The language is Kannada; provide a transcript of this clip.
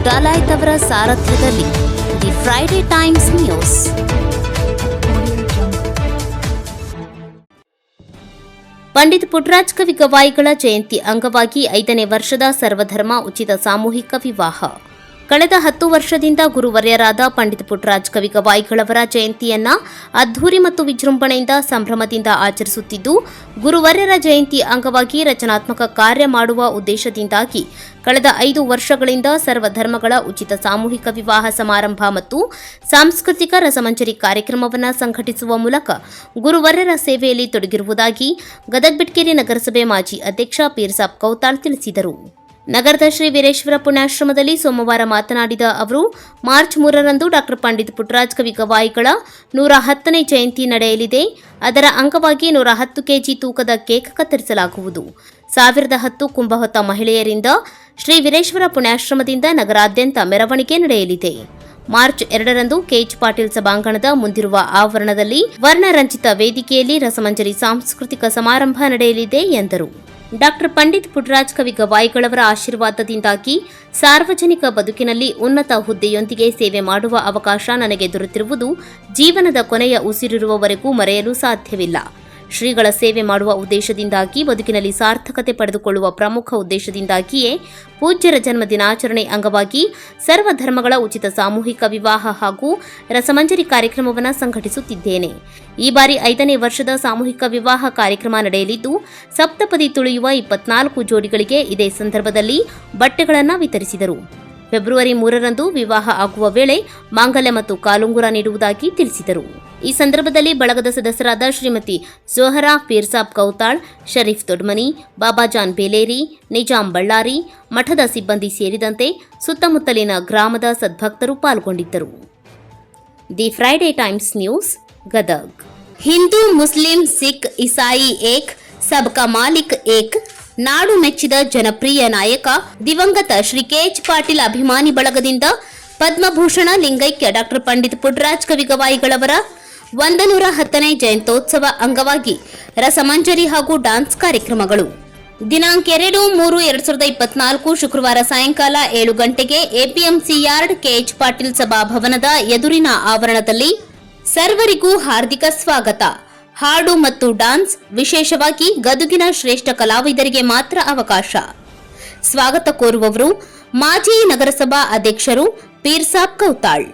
ಡಾಲಾಯ್ತ್ ಅವರ ಸಾರಥ್ಯದಲ್ಲಿ the Friday Times news. Pandit Puttaraja Kavi ಗವಾಯಿಗಳ ಜಯಂತಿ ಅಂಗವಾಗಿ 5ನೇ ವರ್ಷದ ಸರ್ವಧರ್ಮ ಉಚಿತ ಸಾಮೂಹಿಕ ವಿವಾಹ. ಕಳೆದ 10 ವರ್ಷದಿಂದ ಗುರುವರ್ಯರಾದ ಪಂಡಿತ್ ಪುಟ್ಟರಾಜ ಕವಿ ಗವಾಯಿಗಳವರ ಜಯಂತಿಯನ್ನ ಅದ್ಧೂರಿ ಮತ್ತು ವಿಜೃಂಭಣೆಯಿಂದ ಸಂಭ್ರಮದಿಂದ ಆಚರಿಸುತ್ತಿದ್ದು, ಗುರುವರ್ಯರ ಜಯಂತಿ ಅಂಗವಾಗಿ ರಚನಾತ್ಮಕ ಕಾರ್ಯ ಮಾಡುವ ಉದ್ದೇಶದಿಂದಾಗಿ ಕಳೆದ 5 ವರ್ಷಗಳಿಂದ ಸರ್ವಧರ್ಮಗಳ ಉಚಿತ ಸಾಮೂಹಿಕ ವಿವಾಹ ಸಮಾರಂಭ ಮತ್ತು ಸಾಂಸ್ಕೃತಿಕ ರಸಮಂಜರಿ ಕಾರ್ಯಕ್ರಮವನ್ನು ಸಂಘಟಿಸುವ ಮೂಲಕ ಗುರುವರ್ಯರ ಸೇವೆಯಲ್ಲಿ ತೊಡಗಿರುವುದಾಗಿ ಗದಗ ಬೆಟಗೇರಿ ನಗರಸಭೆ ಮಾಜಿ ಅಧ್ಯಕ್ಷ ಪೀರ್ಸಾಬ್ ಕೌತಾಳ್ ತಿಳಿಸಿದರು. ನಗರದ ಶ್ರೀ ವೀರೇಶ್ವರ ಪುಣ್ಯಾಶ್ರಮದಲ್ಲಿ ಸೋಮವಾರ ಮಾತನಾಡಿದ ಅವರು, ಮಾರ್ಚ್ 3ರಂದು ಡಾ ಪಂಡಿತ್ ಪುಟ್ಟರಾಜ ಕವಿ ಗವಾಯಿಗಳ 110ನೇ ಜಯಂತಿ ನಡೆಯಲಿದೆ. ಅದರ ಅಂಗವಾಗಿ 110 ಕೆಜಿ ತೂಕದ ಕೇಕ್ ಕತ್ತರಿಸಲಾಗುವುದು. 1010 ಕುಂಭ ಹೊತ್ತ ಮಹಿಳೆಯರಿಂದ ಶ್ರೀ ವೀರೇಶ್ವರ ಪುಣ್ಯಾಶ್ರಮದಿಂದ ನಗರಾದ್ಯಂತ ಮೆರವಣಿಗೆ ನಡೆಯಲಿದೆ. ಮಾರ್ಚ್ 2ರಂದು ಕೆಎಚ್ ಪಾಟೀಲ್ ಸಭಾಂಗಣದ ಮುಂದಿರುವ ಆವರಣದಲ್ಲಿ ವರ್ಣರಂಜಿತ ವೇದಿಕೆಯಲ್ಲಿ ರಸಮಂಜರಿ ಸಾಂಸ್ಕೃತಿಕ ಸಮಾರಂಭ ನಡೆಯಲಿದೆ ಎಂದರು. ಡಾ ಪಂಡಿತ್ ಪುಟ್ಟರಾಜ ಕವಿ ಗವಾಯಿಗಳವರ ಆಶೀರ್ವಾದದಿಂದಾಗಿ ಸಾರ್ವಜನಿಕ ಬದುಕಿನಲ್ಲಿ ಉನ್ನತ ಹುದ್ದೆಯೊಂದಿಗೆ ಸೇವೆ ಮಾಡುವ ಅವಕಾಶ ನನಗೆ ದೊರೆತಿರುವುದು ಜೀವನದ ಕೊನೆಯ ಉಸಿರಿರುವವರೆಗೂ ಮರೆಯಲು ಸಾಧ್ಯವಿಲ್ಲ. ಶ್ರೀಗಳ ಸೇವೆ ಮಾಡುವ ಉದ್ದೇಶದಿಂದಾಗಿ ಬದುಕಿನಲ್ಲಿ ಸಾರ್ಥಕತೆ ಪಡೆದುಕೊಳ್ಳುವ ಪ್ರಮುಖ ಉದ್ದೇಶದಿಂದಾಗಿಯೇ ಪೂಜ್ಯರ ಜನ್ಮ ದಿನಾಚರಣೆ ಅಂಗವಾಗಿ ಸರ್ವಧರ್ಮಗಳ ಉಚಿತ ಸಾಮೂಹಿಕ ವಿವಾಹ ಹಾಗೂ ರಸಮಂಜರಿ ಕಾರ್ಯಕ್ರಮವನ್ನು ಸಂಘಟಿಸುತ್ತಿದ್ದೇನೆ. ಈ ಬಾರಿ 5ನೇ ವರ್ಷದ ಸಾಮೂಹಿಕ ವಿವಾಹ ಕಾರ್ಯಕ್ರಮ ನಡೆಯಲಿದ್ದು, ಸಪ್ತಪದಿ ತುಳಿಯುವ 24 ಜೋಡಿಗಳಿಗೆ ಇದೇ ಸಂದರ್ಭದಲ್ಲಿ ಬಟ್ಟೆಗಳನ್ನು ವಿತರಿಸಿದರು. ಫೆಬ್ರವರಿ 3ರಂದು ವಿವಾಹ ಆಗುವ ವೇಳೆ ಮಾಂಗಲ್ಯ ಮತ್ತು ಕಾಲುಂಗುರ ನೀಡುವುದಾಗಿ ತಿಳಿಸಿದರು. ಈ ಸಂದರ್ಭದಲ್ಲಿ ಬಳಗದ ಸದಸ್ಯರಾದ ಶ್ರೀಮತಿ ಜೋಹರಾ ಪೀರ್ಸಾಬ್ ಕೌತಾಳ್, ಶರೀಫ್ ದೊಡ್ಮನಿ, ಬಾಬಾಜಾನ್ ಬೇಲೇರಿ, ನಿಜಾಂ ಬಳ್ಳಾರಿ, ಮಠದ ಸಿಬ್ಬಂದಿ ಸೇರಿದಂತೆ ಸುತ್ತಮುತ್ತಲಿನ ಗ್ರಾಮದ ಸದ್ಭಕ್ತರು ಪಾಲ್ಗೊಂಡಿದ್ದರು. The Friday Times news, Gadag. Hindu, Muslim, Sikh, ಇಸಾಯಿ ಏಕ್, ಸಬ್ಕಾ ಮಾಲಿಕ್ ಏಕ್. ನಾಡು ಮೆಚ್ಚಿದ ಜನಪ್ರಿಯ ನಾಯಕ ದಿವಂಗತ ಶ್ರೀ ಕೆಎಚ್ ಪಾಟೀಲ್ ಅಭಿಮಾನಿ ಬಳಗದಿಂದ ಪದ್ಮಭೂಷಣ ಲಿಂಗೈಕ್ಯ ಡಾ ಪಂಡಿತ್ ಪುಟ್ಟರಾಜ ಕವಿ ಗವಾಯಿಗಳವರ 110ನೇ ಜಯಂತ್ಯೋತ್ಸವ ಅಂಗವಾಗಿ ರಸಮಂಜರಿ ಹಾಗೂ ಡಾನ್ಸ್ ಕಾರ್ಯಕ್ರಮಗಳು. ದಿನಾಂಕ 2-3-2024 ಶುಕ್ರವಾರ ಸಾಯಂಕಾಲ 7 ಗಂಟೆಗೆ ಎಪಿಎಂಸಿ ಯಾರ್ಡ್ ಕೆಎಚ್ ಪಾಟೀಲ್ ಸಭಾಭವನದ ಎದುರಿನ ಆವರಣದಲ್ಲಿ ಸರ್ವರಿಗೂ ಹಾರ್ದಿಕ ಸ್ವಾಗತ. ಹಾಡು ಮತ್ತು ಡಾನ್ಸ್, ವಿಶೇಷವಾಗಿ ಗದುಗಿನ ಶ್ರೇಷ್ಠ ಕಲಾವಿದರಿಗೆ ಮಾತ್ರ ಅವಕಾಶ. ಸ್ವಾಗತ ಕೋರುವವರು ಮಾಜಿ ನಗರಸಭಾ ಅಧ್ಯಕ್ಷರು ಪೀರ್ಸಾಬ್ ಕೌತಾಳ್.